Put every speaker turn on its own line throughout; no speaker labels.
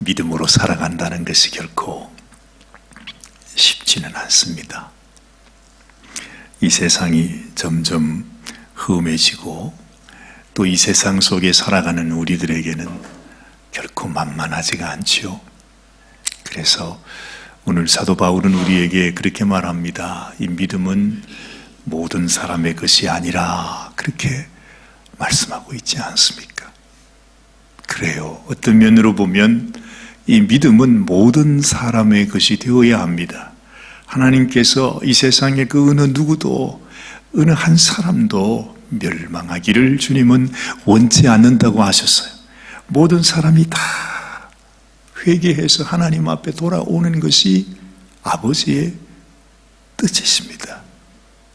믿음으로 살아간다는 것이 결코 쉽지는 않습니다. 이 세상이 점점 험해지고 또 이 세상 속에 살아가는 우리들에게는 결코 만만하지가 않지요. 그래서 오늘 사도 바울은 우리에게 그렇게 말합니다. 이 믿음은 모든 사람의 것이 아니라 그렇게 말씀하고 있지 않습니까? 그래요. 어떤 면으로 보면 이 믿음은 모든 사람의 것이 되어야 합니다. 하나님께서 이 세상에 그 어느 누구도 어느 한 사람도 멸망하기를 주님은 원치 않는다고 하셨어요. 모든 사람이 다 회개해서 하나님 앞에 돌아오는 것이 아버지의 뜻이십니다.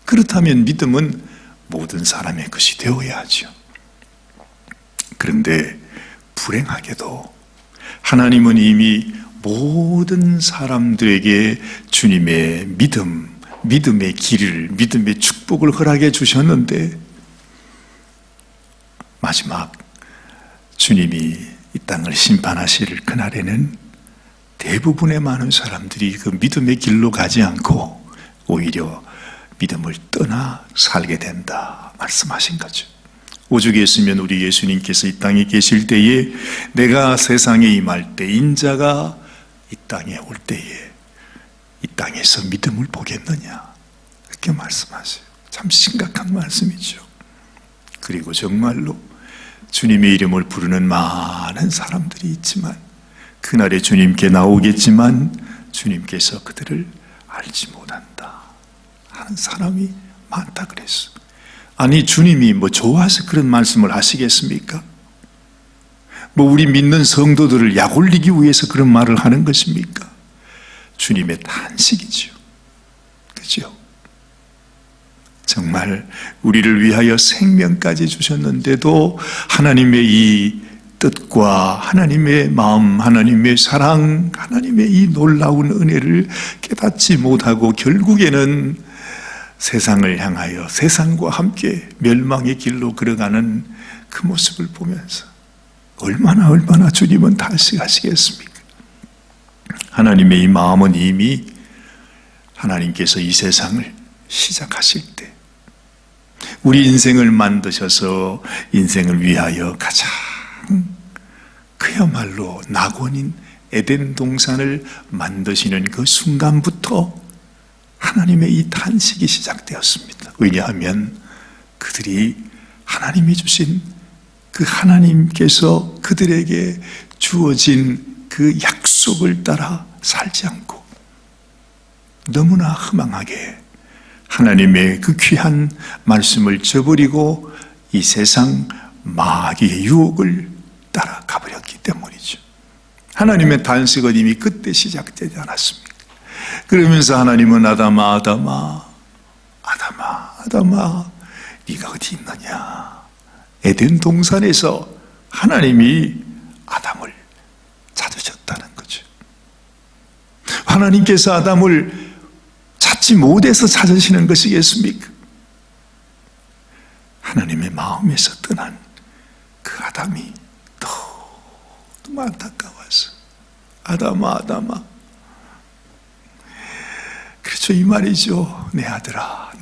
그렇다면 믿음은 모든 사람의 것이 되어야 하죠. 그런데 불행하게도 하나님은 이미 모든 사람들에게 주님의 믿음의 길을, 믿음의 축복을 허락해 주셨는데 마지막 주님이 이 땅을 심판하실 그날에는 대부분의 많은 사람들이 그 믿음의 길로 가지 않고 오히려 믿음을 떠나 살게 된다 말씀하신 거죠. 오죽 했으면 우리 예수님께서 이 땅에 계실 때에 내가 세상에 임할 때 인자가 이 땅에 올 때에 이 땅에서 믿음을 보겠느냐 이렇게 말씀하세요. 참 심각한 말씀이죠. 그리고 정말로 주님의 이름을 부르는 많은 사람들이 있지만 그날에 주님께 나오겠지만 주님께서 그들을 알지 못한다 하는 사람이 많다 그랬어. 아니 주님이 뭐 좋아서 그런 말씀을 하시겠습니까? 뭐 우리 믿는 성도들을 약올리기 위해서 그런 말을 하는 것입니까? 주님의 탄식이죠. 그죠? 정말 우리를 위하여 생명까지 주셨는데도 하나님의 이 뜻과 하나님의 마음, 하나님의 사랑, 하나님의 이 놀라운 은혜를 깨닫지 못하고 결국에는 세상을 향하여 세상과 함께 멸망의 길로 걸어가는 그 모습을 보면서 얼마나 주님은 탄식하시겠습니까? 하나님의 이 마음은 이미 하나님께서 이 세상을 시작하실 때 우리 인생을 만드셔서 인생을 위하여 가장 그야말로 낙원인 에덴 동산을 만드시는 그 순간부터 하나님의 이 탄식이 시작되었습니다. 왜냐하면 그들이 하나님이 주신 그 하나님께서 그들에게 주어진 그 약속을 따라 살지 않고 너무나 허망하게 하나님의 그 귀한 말씀을 저버리고 이 세상 마귀의 유혹을 따라 가버렸기 때문이죠. 하나님의 탄식은 이미 그때 시작되지 않았습니까? 그러면서 하나님은 아담아 네가 어디 있느냐. 에덴 동산에서 하나님이 아담을 찾으셨다는 거죠. 하나님께서 아담을 찾지 못해서 찾으시는 것이겠습니까? 하나님의 마음에서 떠난 그 아담이 너무 안타까워서 아담아 그렇죠. 이 말이죠. 내 아들아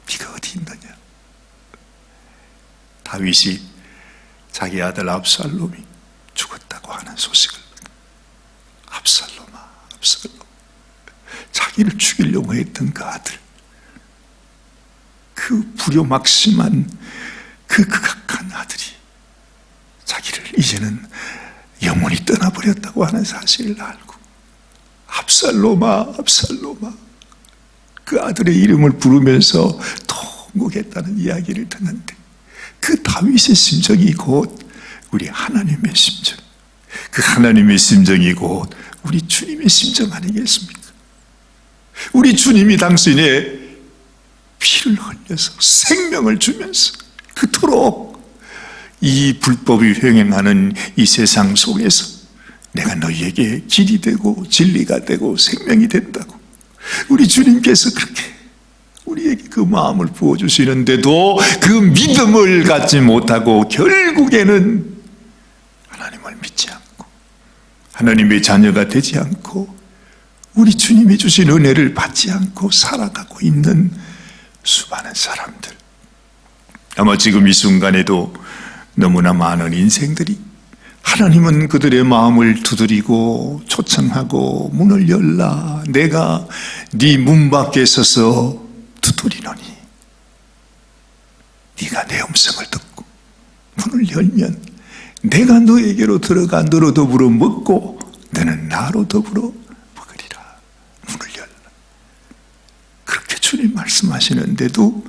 네가 어디 있느냐. 다윗이 자기 아들 압살롬이 죽었다고 하는 소식을 압살롬아 자기를 죽이려고 했던 그 아들, 그 불효막심한 그 극악한 아들이 자기를 이제는 영원히 떠나버렸다고 하는 사실을 알고 압살롬아 그 아들의 이름을 부르면서 통곡했다는 이야기를 듣는데 그 다윗의 심정이 곧 우리 하나님의 심정, 그 하나님의 심정이 곧 우리 주님의 심정 아니겠습니까? 우리 주님이 당신의 피를 흘려서 생명을 주면서 그토록 이 불법이 횡행하는 이 세상 속에서 내가 너희에게 길이 되고 진리가 되고 생명이 된다고 우리 주님께서 그렇게 우리에게 그 마음을 부어주시는데도 그 믿음을 갖지 못하고 결국에는 하나님을 믿지 않고 하나님의 자녀가 되지 않고 우리 주님이 주신 은혜를 받지 않고 살아가고 있는 수많은 사람들, 아마 지금 이 순간에도 너무나 많은 인생들이 하나님은 그들의 마음을 두드리고 초청하고 문을 열라, 내가 네 문 밖에 서서 두드리노니 네가 내 음성을 듣고 문을 열면 내가 너에게로 들어가 너로 더불어 먹고 너는 나로 더불어 먹으리라. 문을 열라. 그렇게 주님 말씀하시는데도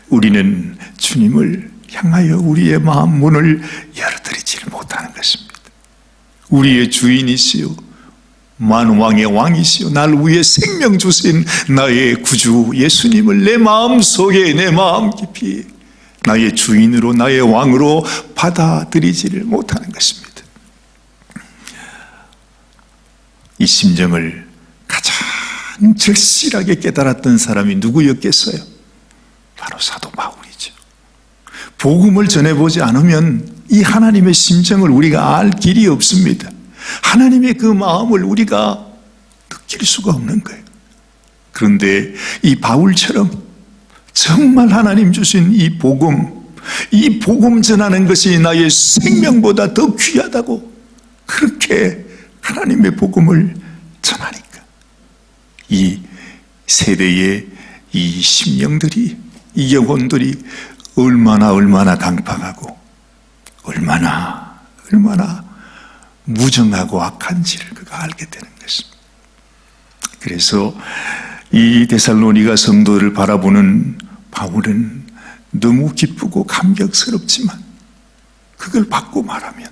우리는 주님을 향하여 우리의 마음 문을 열어드리지를 못하는 것입니다. 우리의 주인이시요 만왕의 왕이시요 날 위해 생명 주신 나의 구주 예수님을 내 마음속에, 내 마음 깊이 나의 주인으로, 나의 왕으로 받아들이지를 못하는 것입니다. 이 심정을 가장 절실하게 깨달았던 사람이 누구였겠어요? 바로 사도 바울이죠. 복음을 전해보지 않으면 이 하나님의 심정을 우리가 알 길이 없습니다. 하나님의 그 마음을 우리가 느낄 수가 없는 거예요. 그런데 이 바울처럼 정말 하나님 주신 이 복음 전하는 것이 나의 생명보다 더 귀하다고 그렇게 하나님의 복음을 전하니까 이 세대의 이 심령들이, 이 영혼들이 얼마나 강팍하고 얼마나 무정하고 악한지를 그가 알게 되는 것입니다. 그래서 이 데살로니가 성도를 바라보는 바울은 너무 기쁘고 감격스럽지만 그걸 받고 말하면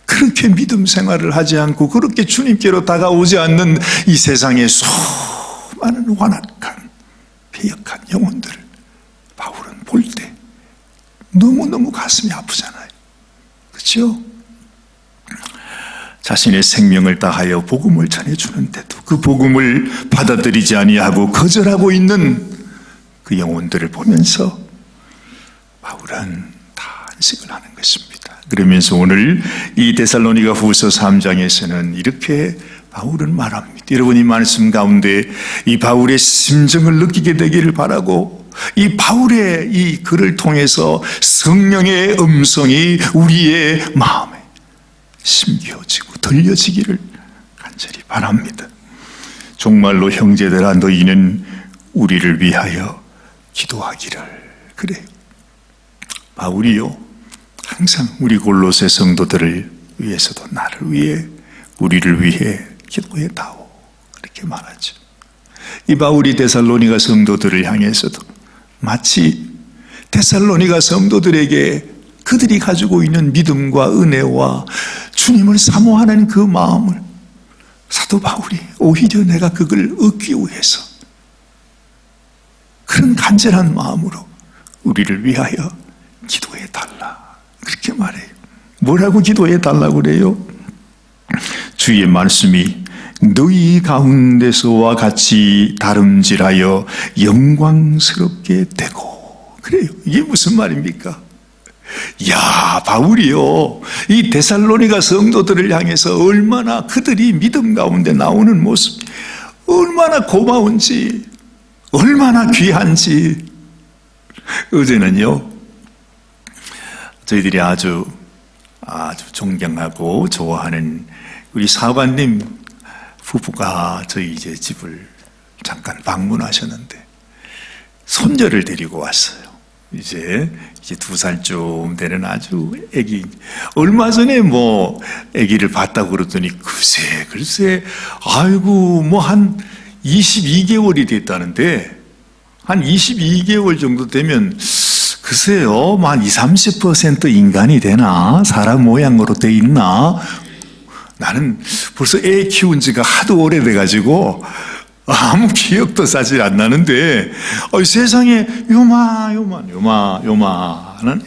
그렇게 믿음 생활을 하지 않고 그렇게 주님께로 다가오지 않는 이 세상의 수많은 완악한 배역한 영혼들을 바울은 볼 때 너무너무 가슴이 아프잖아요. 그렇죠? 자신의 생명을 다하여 복음을 전해주는데도 그 복음을 받아들이지 아니하고 거절하고 있는 그 영혼들을 보면서 바울은 탄식을 하는 것입니다. 그러면서 오늘 이 데살로니가 후서 3장에서는 이렇게 바울은 말합니다. 여러분, 이 말씀 가운데 이 바울의 심정을 느끼게 되기를 바라고 이 바울의 이 글을 통해서 성령의 음성이 우리의 마음에 심겨지고 들려지기를 간절히 바랍니다. 정말로 형제들아 너희는 우리를 위하여 기도하기를. 그래요. 바울이요 항상 우리 골로새 성도들을 위해서도 나를 위해 우리를 위해 기도해다오 그렇게 말하죠. 이 바울이 데살로니가 성도들을 향해서도 마치 데살로니가 성도들에게 그들이 가지고 있는 믿음과 은혜와 주님을 사모하는 그 마음을 사도 바울이 오히려 내가 그걸 얻기 위해서 그런 간절한 마음으로 우리를 위하여 기도해달라 그렇게 말해요. 뭐라고 기도해달라고 그래요? 주의 말씀이 너희 가운데서와 같이 다름질하여 영광스럽게 되고. 그래요. 이게 무슨 말입니까? 야, 바울이요 이 데살로니가 성도들을 향해서 얼마나 그들이 믿음 가운데 나오는 모습 얼마나 고마운지 얼마나 귀한지. 어제는요 저희들이 아주 존경하고 좋아하는 우리 사관님 부부가 저희 이제 집을 잠깐 방문하셨는데 손녀를 데리고 왔어요. 이제 2살쯤 되는 아주 아기. 얼마 전에 아기를 봤다고 그러더니 글쎄, 아이고, 한 22개월이 됐다는데, 한 22개월 정도 되면, 글쎄요, 한 20-30% 인간이 되나? 사람 모양으로 돼 있나? 나는 벌써 애 키운 지가 하도 오래돼가지고, 아무 기억도 사실 안 나는데 세상에 요만한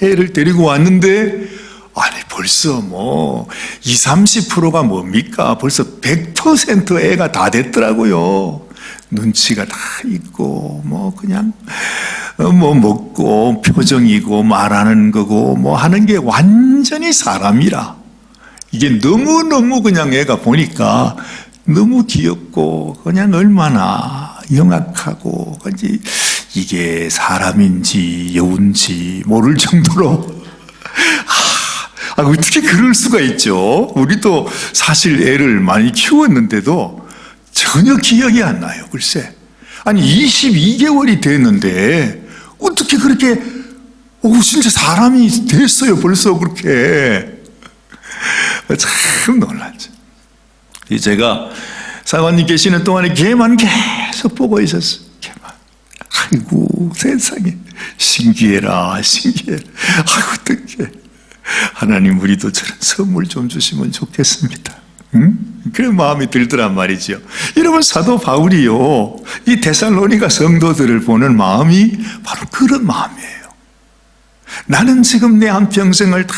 애를 데리고 왔는데 아니 벌써 20-30%가 뭡니까? 벌써 100% 애가 다 됐더라고요. 눈치가 다 있고 그냥 먹고 표정이고 말하는 거고 하는 게 완전히 사람이라 이게 너무너무 그냥 애가 보니까 너무 귀엽고 그냥 얼마나 영악하고 이게 사람인지 여우인지 모를 정도로 어떻게 그럴 수가 있죠? 우리도 사실 애를 많이 키웠는데도 전혀 기억이 안 나요. 글쎄. 아니 22개월이 됐는데 어떻게 그렇게 진짜 사람이 됐어요. 벌써 그렇게. 참 놀랐죠. 제가 사관님 계시는 동안에 걔만 계속 보고 있었어요. 걔만. 아이고 세상에 신기해라 신기해라. 어떡해. 하나님 우리도 저런 선물 좀 주시면 좋겠습니다. 그런 마음이 들더란 말이죠. 여러분 사도 바울이요 이 데살로니가 성도들을 보는 마음이 바로 그런 마음이에요. 나는 지금 내 한평생을 다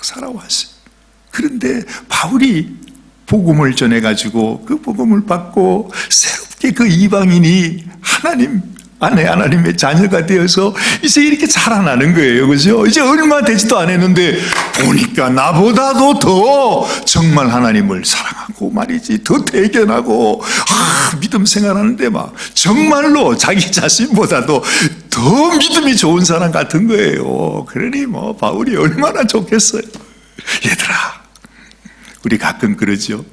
살아왔어요. 그런데 바울이 복음을 전해가지고 그 복음을 받고 새롭게 그 이방인이 하나님 안에 하나님의 자녀가 되어서 이제 이렇게 자라나는 거예요. 그죠? 이제 얼마 되지도 않았는데 보니까 나보다도 더 정말 하나님을 사랑하고 말이지 더 대견하고 믿음 생활하는데 막 정말로 자기 자신보다도 더 믿음이 좋은 사람 같은 거예요. 그러니 바울이 얼마나 좋겠어요. 얘들아 우리 가끔 그러죠.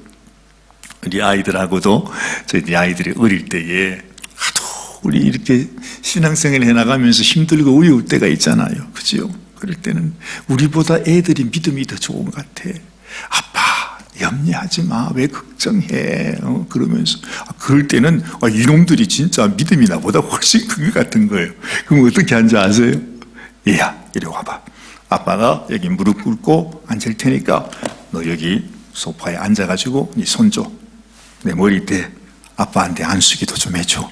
우리 아이들하고도 저희 아이들이 어릴 때에 우리 이렇게 신앙생활 해나가면서 힘들고 어려울 때가 있잖아요. 그죠? 그럴 때는 우리보다 애들이 믿음이 더 좋은 것 같아. 아빠 염려하지 마. 왜 걱정해. 그러면서 그럴 때는 이놈들이 진짜 믿음이 나보다 훨씬 큰 것 같은 거예요. 그럼 어떻게 하는지 아세요? 얘야 이리 와봐. 아빠가 여기 무릎 꿇고 앉을 테니까 너 여기 소파에 앉아가지고 네 손 줘. 내 머리대 아빠한테 안수기도 좀 해줘.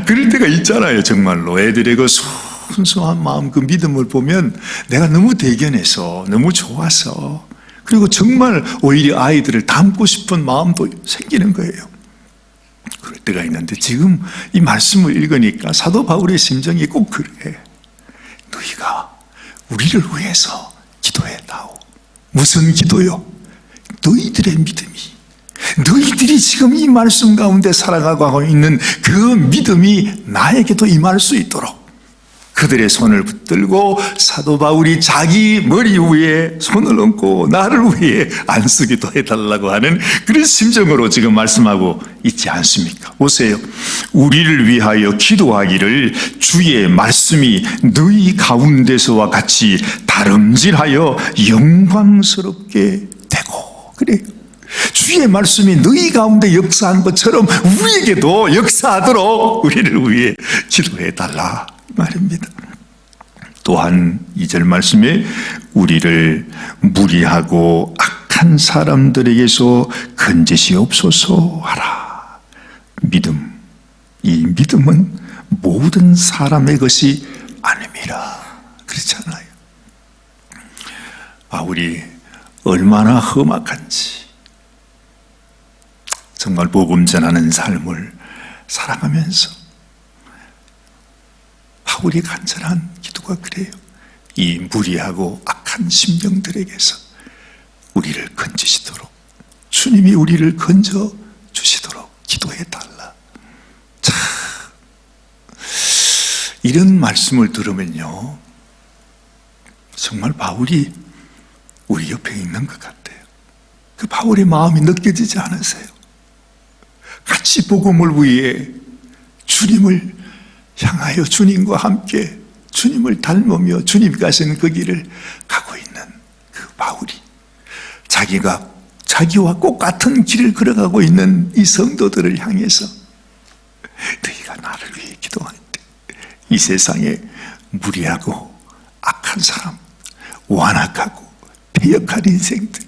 그럴 때가 있잖아요. 정말로 애들의 그 순수한 마음 그 믿음을 보면 내가 너무 대견해서 너무 좋아서 그리고 정말 오히려 아이들을 닮고 싶은 마음도 생기는 거예요. 그럴 때가 있는데 지금 이 말씀을 읽으니까 사도 바울의 심정이 꼭 그래. 너희가 우리를 위해서 기도해다오. 무슨 기도요? 너희들의 믿음이 너희들이 지금 이 말씀 가운데 살아가고 있는 그 믿음이 나에게도 임할 수 있도록 그들의 손을 붙들고 사도 바울이 자기 머리 위에 손을 얹고 나를 위해 안수기도 해달라고 하는 그런 심정으로 지금 말씀하고 있지 않습니까? 보세요. 우리를 위하여 기도하기를 주의 말씀이 너희 가운데서와 같이 다름질하여 영광스럽게 되고 그래요. 주의 말씀이 너희 가운데 역사한 것처럼 우리에게도 역사하도록 우리를 위해 기도해달라 말입니다. 또한 2절 말씀에 우리를 무리하고 악한 사람들에게서 건지시옵소서 하라. 믿음, 이 믿음은 모든 사람의 것이 아닙니다. 그렇잖아요. 바울이 얼마나 험악한지 정말 복음 전하는 삶을 살아가면서 바울이 간절한 기도가 그래요. 이 무리하고 악한 심령들에게서 우리를 건지시도록 주님이 우리를 건져 주시도록 기도해달라. 참 이런 말씀을 들으면요 정말 바울이 우리 옆에 있는 것 같아요. 그 바울의 마음이 느껴지지 않으세요? 같이 복음을 위해 주님을 향하여 주님과 함께 주님을 닮으며 주님 가시는 그 길을 가고 있는 그 바울이 자기와 꼭 같은 길을 걸어가고 있는 이 성도들을 향해서 너희가 나를 위해 기도할 때 이 세상에 무리하고 악한 사람, 완악하고 폐역한 인생들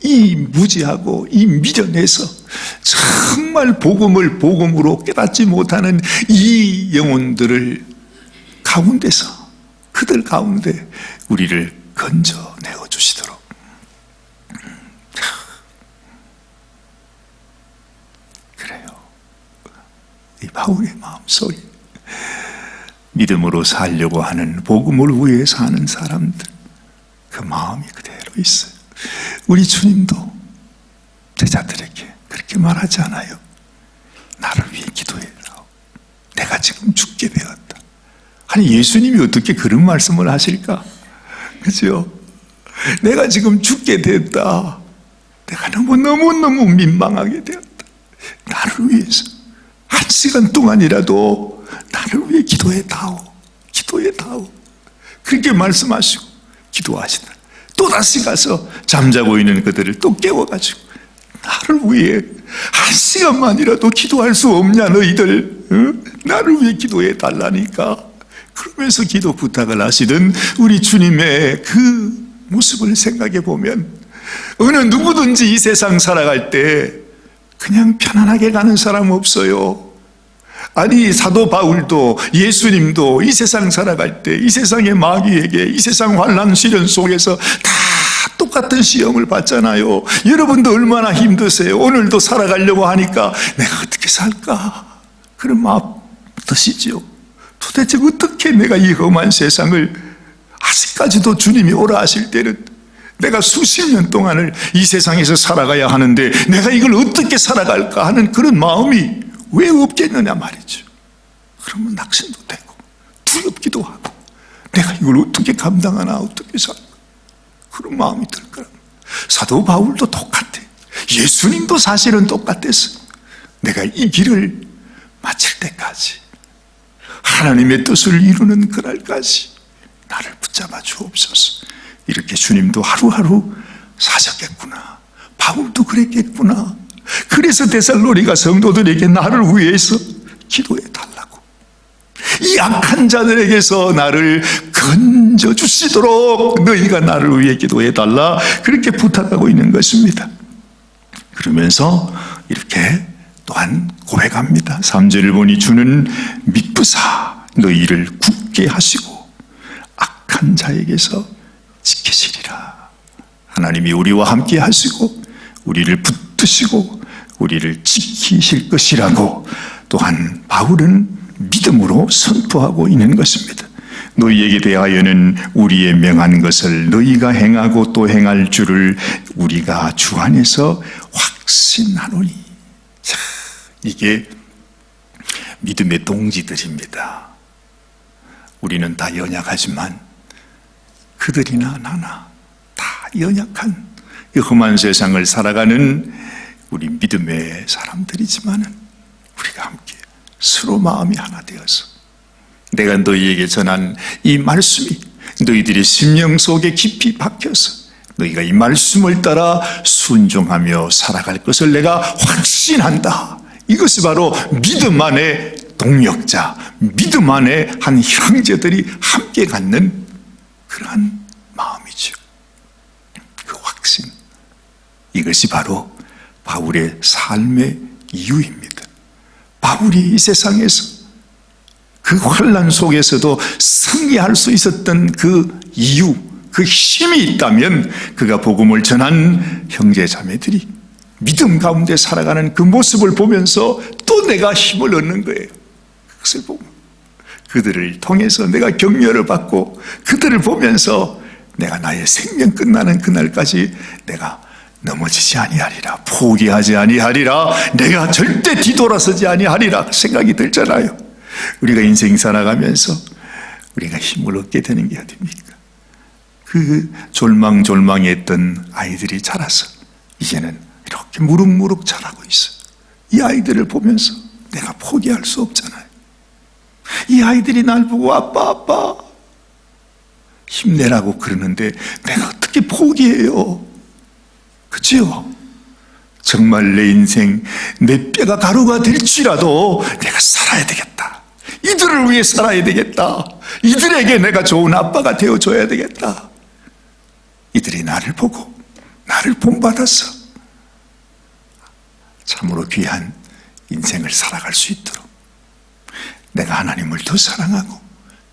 이 무지하고 이 미련해서 정말 복음을 복음으로 깨닫지 못하는 이 영혼들을 가운데서 그들 가운데 우리를 건져내어 주시도록 그래요. 바울의 마음속에 믿음으로 살려고 하는, 복음을 위해 사는 사람들, 그 마음이 그대로 있어요. 우리 주님도 제자들에게 그렇게 말하지 않아요? 나를 위해 기도해라. 내가 지금 죽게 되었다. 아니, 예수님이 어떻게 그런 말씀을 하실까? 그죠? 내가 지금 죽게 됐다. 내가 너무너무 민망하게 되었다. 나를 위해서 한 시간 동안이라도 나를 위해 기도해다오. 기도해다오. 그렇게 말씀하시고 기도하시다. 또다시 가서 잠자고 있는 그들을 또 깨워가지고 나를 위해 한 시간만이라도 기도할 수 없냐 너희들. 응? 나를 위해 기도해 달라니까. 그러면서 기도 부탁을 하시던 우리 주님의 그 모습을 생각해 보면 어느 누구든지 이 세상 살아갈 때 그냥 편안하게 가는 사람 없어요. 아니, 사도 바울도 예수님도 이 세상 살아갈 때 이 세상의 마귀에게 이 세상 환난 시련 속에서 다 똑같은 시험을 받잖아요. 여러분도 얼마나 힘드세요? 오늘도 살아가려고 하니까 내가 어떻게 살까? 그런 마음 드시죠? 도대체 어떻게 내가 이 험한 세상을, 아직까지도 주님이 오라 하실 때는 내가 수십 년 동안을 이 세상에서 살아가야 하는데 내가 이걸 어떻게 살아갈까 하는 그런 마음이 왜 없겠느냐 말이죠. 그러면 낙심도 되고 두렵기도 하고 내가 이걸 어떻게 감당하나, 어떻게 살까, 그런 마음이 들 거랍니다. 사도 바울도 똑같아. 예수님도 사실은 똑같았어요. 내가 이 길을 마칠 때까지, 하나님의 뜻을 이루는 그날까지 나를 붙잡아 주옵소서. 이렇게 주님도 하루하루 사셨겠구나. 바울도 그랬겠구나. 그래서 데살로니가 성도들에게 나를 위해서 기도해 달라고, 이 악한 자들에게서 나를 건져 주시도록 너희가 나를 위해 기도해 달라, 그렇게 부탁하고 있는 것입니다. 그러면서 이렇게 또한 고백합니다. 3절을 보니 주는 미쁘사 너희를 굳게 하시고 악한 자에게서 지키시리라. 하나님이 우리와 함께 하시고 우리를 붙드시고 우리를 지키실 것이라고 또한 바울은 믿음으로 선포하고 있는 것입니다. 너희에게 대하여는 우리의 명한 것을 너희가 행하고 또 행할 줄을 우리가 주 안에서 확신하노니. 자, 이게 믿음의 동지들입니다. 우리는 다 연약하지만 그들이나 나나 다 연약한 이 험한 세상을 살아가는 우리 믿음의 사람들이지만은 우리가 함께 서로 마음이 하나 되어서 내가 너희에게 전한 이 말씀이 너희들의 심령 속에 깊이 박혀서 너희가 이 말씀을 따라 순종하며 살아갈 것을 내가 확신한다. 이것이 바로 믿음 안의 동력자, 믿음 안에 한 형제들이 함께 갖는 그러한 마음이죠. 그 확신, 이것이 바로 바울의 삶의 이유입니다. 바울이 이 세상에서 그 환난 속에서도 승리할 수 있었던 그 이유, 그 힘이 있다면 그가 복음을 전한 형제 자매들이 믿음 가운데 살아가는 그 모습을 보면서 또 내가 힘을 얻는 거예요. 그것을 보면 그들을 통해서 내가 격려를 받고 그들을 보면서 내가 나의 생명 끝나는 그날까지 내가 넘어지지 아니하리라, 포기하지 아니하리라, 내가 절대 뒤돌아서지 아니하리라 생각이 들잖아요. 우리가 인생 살아가면서 우리가 힘을 얻게 되는 게 어딥니까? 그 졸망졸망했던 아이들이 자라서 이제는 이렇게 무럭무럭 자라고 있어요. 이 아이들을 보면서 내가 포기할 수 없잖아요. 이 아이들이 날 보고 아빠 힘내라고 그러는데 내가 어떻게 포기해요? 그치요? 정말 내 인생 내 뼈가 가루가 될지라도 내가 살아야 되겠다. 이들을 위해 살아야 되겠다. 이들에게 내가 좋은 아빠가 되어줘야 되겠다. 이들이 나를 보고 나를 본받아서 참으로 귀한 인생을 살아갈 수 있도록 내가 하나님을 더 사랑하고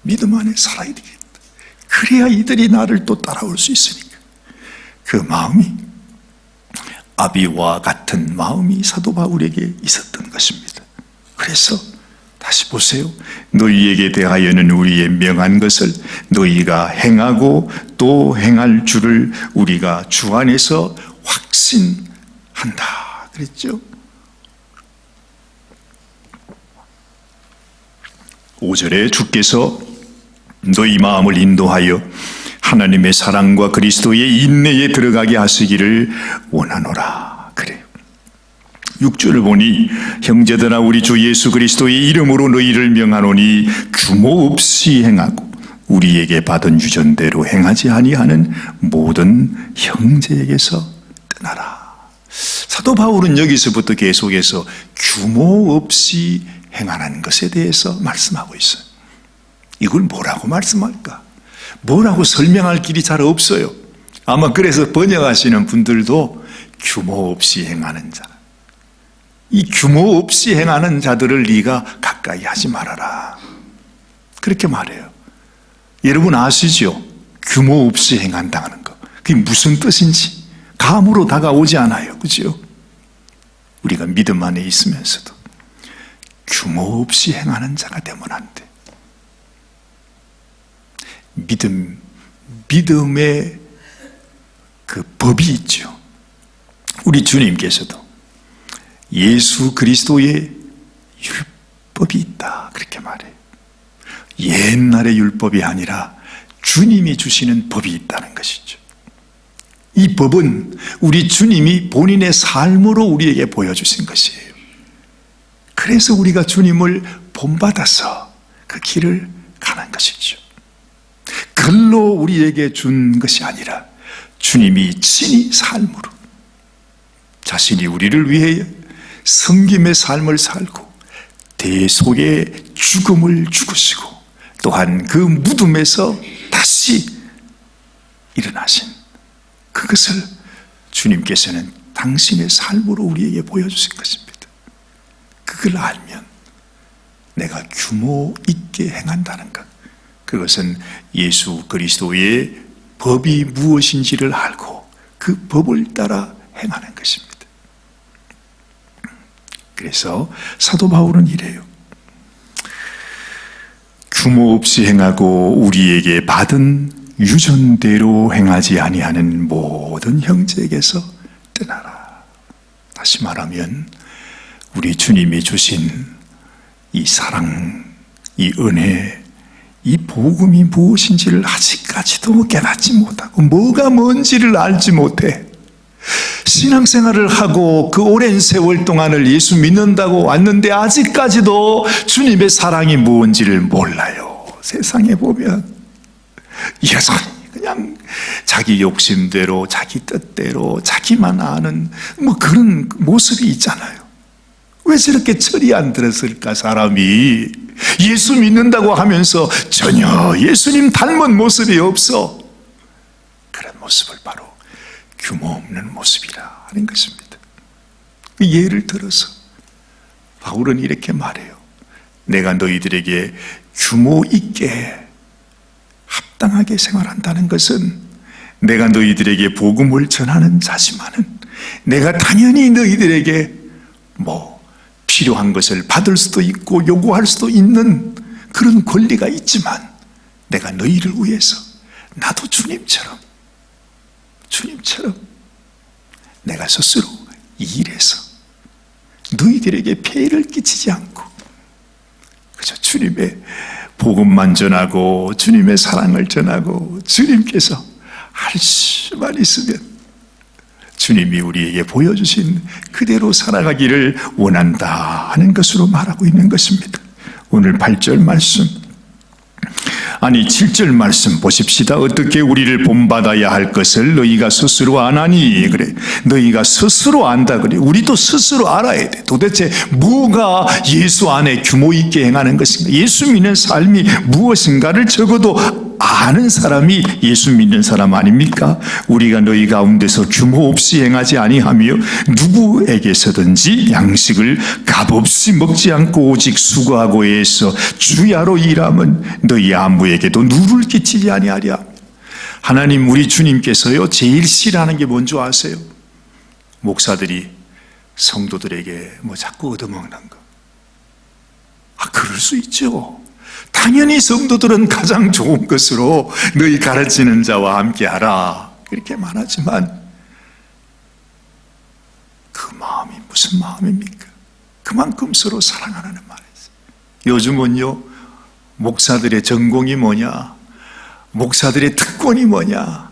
믿음 안에 살아야 되겠다. 그래야 이들이 나를 또 따라올 수 있으니까. 그 마음이 아비와 같은 마음이 사도 바울에게 있었던 것입니다. 그래서 다시 보세요. 너희에게 대하여는 우리의 명한 것을 너희가 행하고 또 행할 줄을 우리가 주 안에서 확신한다 그랬죠. 5절에 주께서 너희 마음을 인도하여 하나님의 사랑과 그리스도의 인내에 들어가게 하시기를 원하노라 그래요. 6절을 보니 형제들아 우리 주 예수 그리스도의 이름으로 너희를 명하노니 규모 없이 행하고 우리에게 받은 유전대로 행하지 아니하는 모든 형제에게서 떠나라. 사도 바울은 여기서부터 계속해서 규모 없이 행하는 것에 대해서 말씀하고 있어요. 이걸 뭐라고 말씀할까? 뭐라고 설명할 길이 잘 없어요. 아마 그래서 번역하시는 분들도 규모 없이 행하는 자, 이 규모 없이 행하는 자들을 네가 가까이 하지 말아라 그렇게 말해요. 여러분 아시죠? 규모 없이 행한다는 거, 그게 무슨 뜻인지 감으로 다가오지 않아요. 그죠? 우리가 믿음 안에 있으면서도 규모 없이 행하는 자가 되면 안 돼. 믿음의 그 법이 있죠. 우리 주님께서도 예수 그리스도의 율법이 있다 그렇게 말해요. 옛날의 율법이 아니라 주님이 주시는 법이 있다는 것이죠. 이 법은 우리 주님이 본인의 삶으로 우리에게 보여주신 것이에요. 그래서 우리가 주님을 본받아서 그 길을 가는 것이죠. 글로 우리에게 준 것이 아니라 주님이 친히 삶으로 자신이 우리를 위해 섬김의 삶을 살고 대속의 죽음을 죽으시고 또한 그 무덤에서 다시 일어나신 그것을 주님께서는 당신의 삶으로 우리에게 보여주신 것입니다. 그걸 알면 내가 규모 있게 행한다는 것, 그것은 예수 그리스도의 법이 무엇인지를 알고 그 법을 따라 행하는 것입니다. 그래서 사도 바울은 이래요. 규모 없이 행하고 우리에게 받은 유전대로 행하지 아니하는 모든 형제에게서 떠나라. 다시 말하면 우리 주님이 주신 이 사랑, 이 은혜, 이 복음이 무엇인지를 아직까지도 깨닫지 못하고 뭐가 뭔지를 알지 못해 신앙생활을 하고 그 오랜 세월 동안을 예수 믿는다고 왔는데 아직까지도 주님의 사랑이 무엇인지를 몰라요. 세상에 보면 여전히 그냥 자기 욕심대로 자기 뜻대로 자기만 아는 뭐 그런 모습이 있잖아요. 왜 저렇게 철이 안 들었을까? 사람이 예수 믿는다고 하면서 전혀 예수님 닮은 모습이 없어. 그런 모습을 바로 규모 없는 모습이라 하는 것입니다. 그 예를 들어서 바울은 이렇게 말해요. 내가 너희들에게 규모 있게 합당하게 생활한다는 것은 내가 너희들에게 복음을 전하는 자지만은 내가 당연히 너희들에게 필요한 것을 받을 수도 있고 요구할 수도 있는 그런 권리가 있지만 내가 너희를 위해서 나도 주님처럼 내가 스스로 일해서 너희들에게 폐해를 끼치지 않고 그저 주님의 복음만 전하고 주님의 사랑을 전하고 주님께서 할 수만 있으면 주님이 우리에게 보여주신 그대로 살아가기를 원한다 하는 것으로 말하고 있는 것입니다. 오늘 8절 말씀, 아니 7절 말씀 보십시다. 어떻게 우리를 본받아야 할 것을 너희가 스스로 아나니. 그래, 너희가 스스로 안다 그래. 우리도 스스로 알아야 돼. 도대체 뭐가 예수 안에 규모 있게 행하는 것인가, 예수 믿는 삶이 무엇인가를 적어도 아는 사람이 예수 믿는 사람 아닙니까? 우리가 너희 가운데서 규모 없이 행하지 아니하며 누구에게서든지 양식을 값없이 먹지 않고 오직 수고하고 애써 주야로 일함은 너희 아무에게도 누를 끼치지 아니하랴. 하나님, 우리 주님께서요 제일 싫어하는 게 뭔지 아세요? 목사들이 성도들에게 자꾸 얻어먹는 거. 그럴 수 있죠. 당연히 성도들은 가장 좋은 것으로 너희 가르치는 자와 함께하라 그렇게 말하지만 그 마음이 무슨 마음입니까? 그만큼 서로 사랑하라는 말이죠. 요즘은요, 목사들의 전공이 뭐냐, 목사들의 특권이 뭐냐,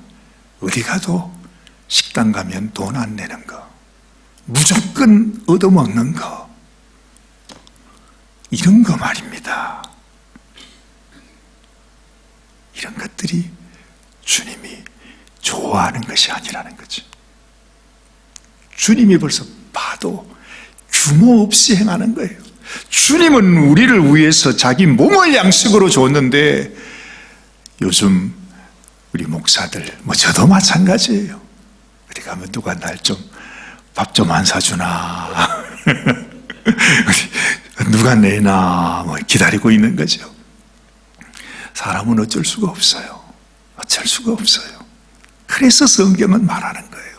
어디 가도 식당 가면 돈 안 내는 거, 무조건 얻어먹는 거, 이런 거 말입니다. 이런 것들이 주님이 좋아하는 것이 아니라는 거죠. 주님이 벌써 봐도 규모 없이 행하는 거예요. 주님은 우리를 위해서 자기 몸을 양식으로 줬는데 요즘 우리 목사들, 저도 마찬가지예요. 어디 가면 누가 날 좀 밥 좀 안 사주나 누가 내나 기다리고 있는 거죠. 사람은 어쩔 수가 없어요. 어쩔 수가 없어요. 그래서 성경은 말하는 거예요.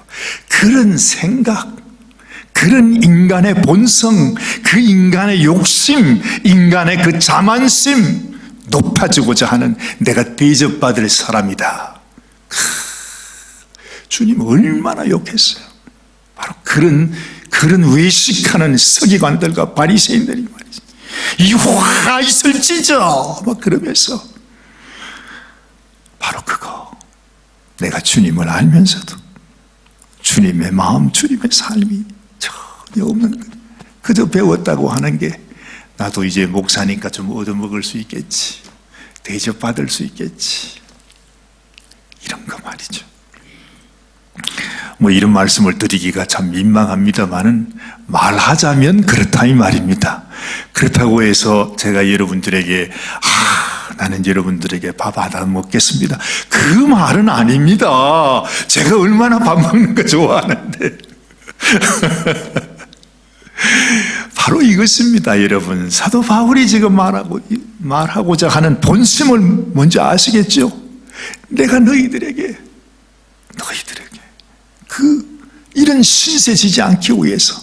그런 생각, 그런 인간의 본성, 그 인간의 욕심, 인간의 그 자만심 높아지고자 하는 내가 대접받을 사람이다. 주님 얼마나 욕했어요. 바로 그런 외식하는 서기관들과 바리새인들이 말이죠. 이 화가 있을지죠. 그러면서 바로 그거. 내가 주님을 알면서도 주님의 마음, 주님의 삶이 전혀 없는 거예요. 그저 배웠다고 하는 게 나도 이제 목사니까 좀 얻어먹을 수 있겠지, 대접받을 수 있겠지, 이런 거 말이죠. 이런 말씀을 드리기가 참 민망합니다만은 말하자면 그렇다 이 말입니다. 그렇다고 해서 제가 여러분들에게 나는 여러분들에게 밥 안 먹겠습니다, 그 말은 아닙니다. 제가 얼마나 밥 먹는 거 좋아하는데 바로 이것입니다. 여러분, 사도 바울이 지금 말하고자 하는 본심을 먼저 아시겠죠? 내가 너희들에게 이런 신세 지지 않기 위해서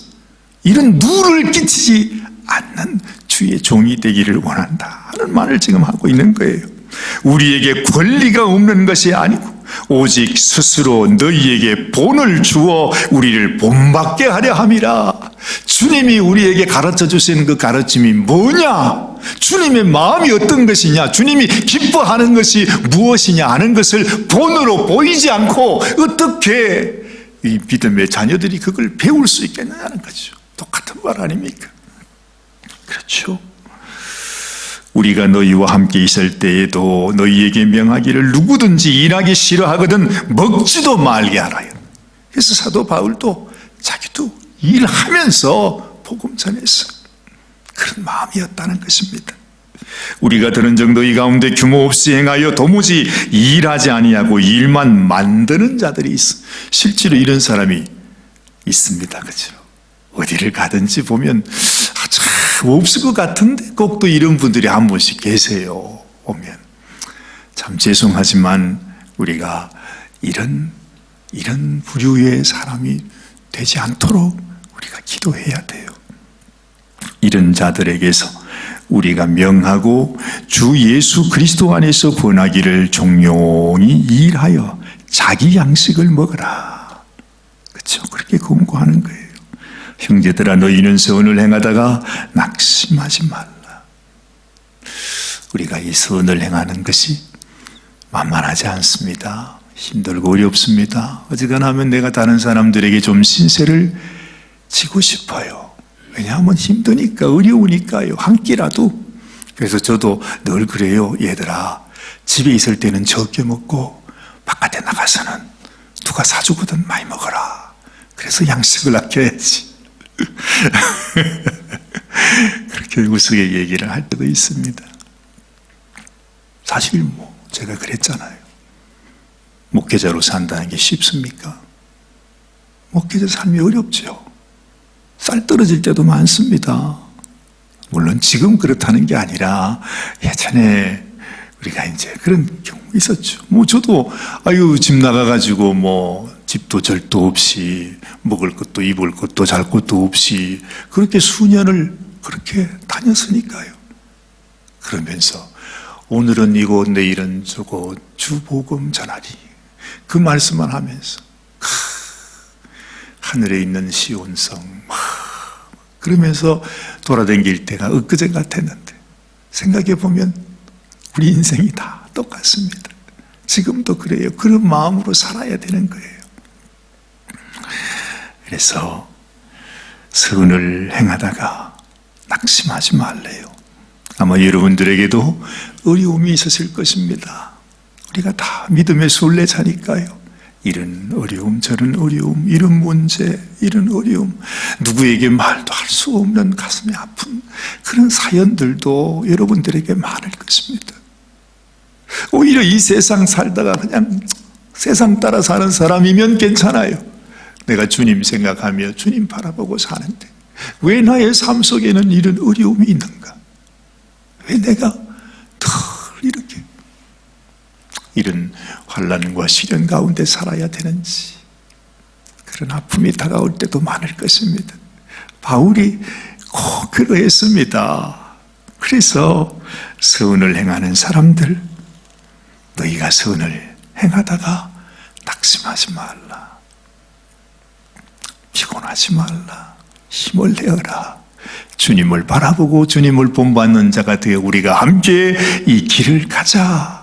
이런 누를 끼치지 않는 주의 종이 되기를 원한다 하는 말을 지금 하고 있는 거예요. 우리에게 권리가 없는 것이 아니고 오직 스스로 너희에게 본을 주어 우리를 본받게 하려 함이라. 주님이 우리에게 가르쳐 주시는 그 가르침이 뭐냐, 주님의 마음이 어떤 것이냐, 주님이 기뻐하는 것이 무엇이냐 하는 것을 본으로 보이지 않고 어떻게 이 믿음의 자녀들이 그걸 배울 수 있겠느냐는 거죠. 똑같은 말 아닙니까? 그렇죠. 우리가 너희와 함께 있을 때에도 너희에게 명하기를 누구든지 일하기 싫어하거든 먹지도 말게 하라요. 그래서 사도 바울도 자기도 일하면서 복음 전했어. 그런 마음이었다는 것입니다. 우리가 들은 적 너희 가운데 규모 없이 행하여 도무지 일하지 아니하고 일만 만드는 자들이 있어. 실제로 이런 사람이 있습니다. 그렇죠? 어디를 가든지 보면 참 없을 것 같은데 꼭 또 이런 분들이 한 분씩 계세요. 보면 참 죄송하지만 우리가 이런 부류의 사람이 되지 않도록 우리가 기도해야 돼요. 이런 자들에게서 우리가 명하고 주 예수 그리스도 안에서 권하기를 종용히 일하여 자기 양식을 먹으라. 그렇죠? 그렇게 권고하는 거예요. 형제들아, 너희는 선을 행하다가 낙심하지 말라. 우리가 이 선을 행하는 것이 만만하지 않습니다. 힘들고 어렵습니다. 어지간하면 하면 내가 다른 사람들에게 좀 신세를 지고 싶어요. 왜냐하면 힘드니까, 어려우니까요. 한 끼라도. 그래서 저도 늘 그래요. 얘들아, 집에 있을 때는 적게 먹고 바깥에 나가서는 누가 사주거든 많이 먹어라. 그래서 양식을 아껴야지. 그렇게 우스개 얘기를 할 때도 있습니다. 사실 제가 그랬잖아요. 목회자로 산다는 게 쉽습니까? 목회자 삶이 어렵죠. 쌀 떨어질 때도 많습니다. 물론 지금 그렇다는 게 아니라 예전에 우리가 이제 그런 경우 있었죠. 저도 집 나가가지고 집도 절도 없이 먹을 것도 입을 것도 잘 것도 없이 그렇게 수년을 그렇게 다녔으니까요. 그러면서 오늘은 이곳 내일은 저곳 주복음 전하리, 그 말씀만 하면서 하늘에 있는 시온성 그러면서 돌아다닐 때가 엊그제 같았는데, 생각해 보면 우리 인생이 다 똑같습니다. 지금도 그래요. 그런 마음으로 살아야 되는 거예요. 그래서 선을 행하다가 낙심하지 말래요. 아마 여러분들에게도 어려움이 있었을 것입니다. 우리가 다 믿음의 순례자니까요. 이런 어려움, 저런 어려움, 이런 문제, 이런 어려움, 누구에게 말도 할 수 없는 가슴이 아픈 그런 사연들도 여러분들에게 많을 것입니다. 오히려 이 세상 살다가 그냥 세상 따라 사는 사람이면 괜찮아요. 내가 주님 생각하며 주님 바라보고 사는데 왜 나의 삶 속에는 이런 어려움이 있는가? 왜 내가 늘 이렇게 이런 환난과 시련 가운데 살아야 되는지, 그런 아픔이 다가올 때도 많을 것입니다. 바울이 꼭 그러했습니다. 그래서 선을 행하는 사람들, 너희가 선을 행하다가 낙심하지 말라, 피곤하지 말라, 힘을 내어라. 주님을 바라보고 주님을 본받는 자가 되어 우리가 함께 이 길을 가자.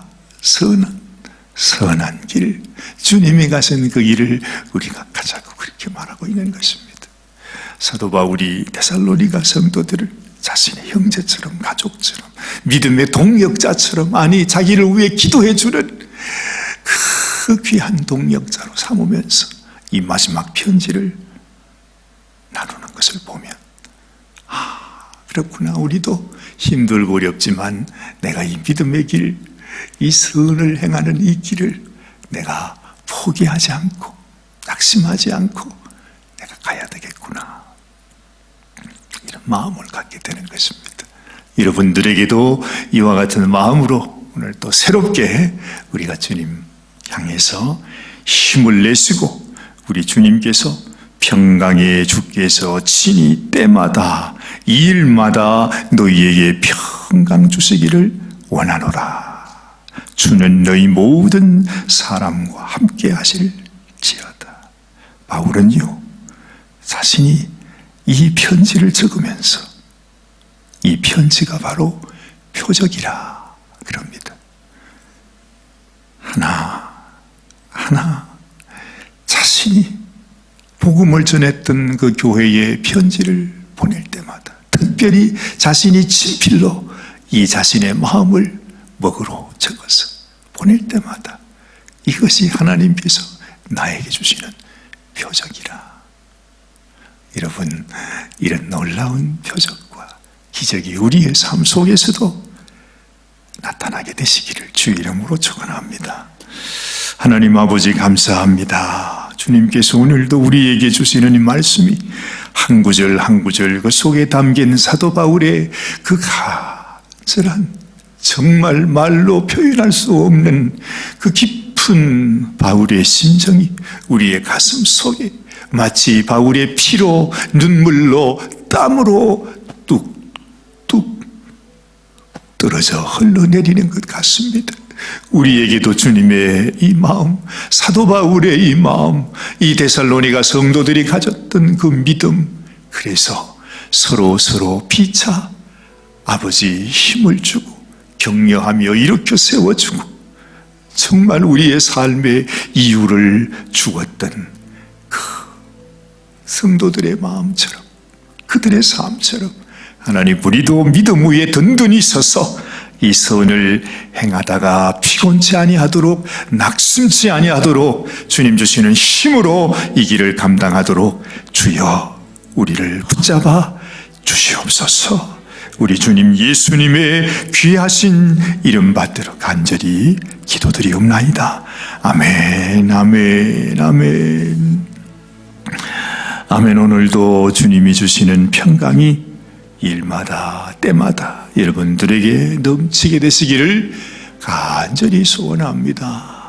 선한 길, 주님이 가신 그 길을 우리가 가자고 그렇게 말하고 있는 것입니다. 사도 바울이 데살로니가 성도들을 자신의 형제처럼, 가족처럼, 믿음의 동역자처럼, 아니 자기를 위해 기도해 주는 그 귀한 동역자로 삼으면서 이 마지막 편지를 나누는 것을 보면, 그렇구나, 우리도 힘들고 어렵지만 내가 이 믿음의 길, 이 선을 행하는 이 길을 내가 포기하지 않고 낙심하지 않고 내가 가야 되겠구나, 이런 마음을 갖게 되는 것입니다. 여러분들에게도 이와 같은 마음으로 오늘 또 새롭게 우리가 주님 향해서 힘을 내시고, 우리 주님께서 평강의 주께서 친히 때마다 일마다 너희에게 평강 주시기를 원하노라. 주는 너희 모든 사람과 함께 하실지어다. 바울은요, 자신이 이 편지를 적으면서 이 편지가 바로 표적이라 그럽니다. 하나 자신이 복음을 전했던 그 교회에 편지를 보낼 때마다, 특별히 자신이 친필로 이 자신의 마음을 먹으로 적어서 보낼 때마다 이것이 하나님께서 나에게 주시는 표적이라. 여러분, 이런 놀라운 표적과 기적이 우리의 삶 속에서도 나타나게 되시기를 주의 이름으로 축원합니다. 하나님 아버지, 감사합니다. 주님께서 오늘도 우리에게 주시는 이 말씀이 한 구절 한 구절 그 속에 담긴 사도 바울의 그 간절한, 정말 말로 표현할 수 없는 그 깊은 바울의 심정이 우리의 가슴 속에 마치 바울의 피로, 눈물로, 땀으로 뚝뚝 떨어져 흘러내리는 것 같습니다. 우리에게도 주님의 이 마음, 사도 바울의 이 마음, 이 데살로니가 성도들이 가졌던 그 믿음, 그래서 서로 피차 아버지 힘을 주고 격려하며 일으켜 세워주고 정말 우리의 삶의 이유를 주었던 그 성도들의 마음처럼, 그들의 삶처럼 하나님, 우리도 믿음 위에 든든히 서서 이 선을 행하다가 피곤치 아니하도록, 낙심치 아니하도록 주님 주시는 힘으로 이 길을 감당하도록 주여 우리를 붙잡아 주시옵소서. 우리 주님 예수님의 귀하신 이름 받들어 간절히 기도드리옵나이다. 아멘, 아멘, 아멘. 아멘. 오늘도 주님이 주시는 평강이 일마다 때마다 여러분들에게 넘치게 되시기를 간절히 소원합니다.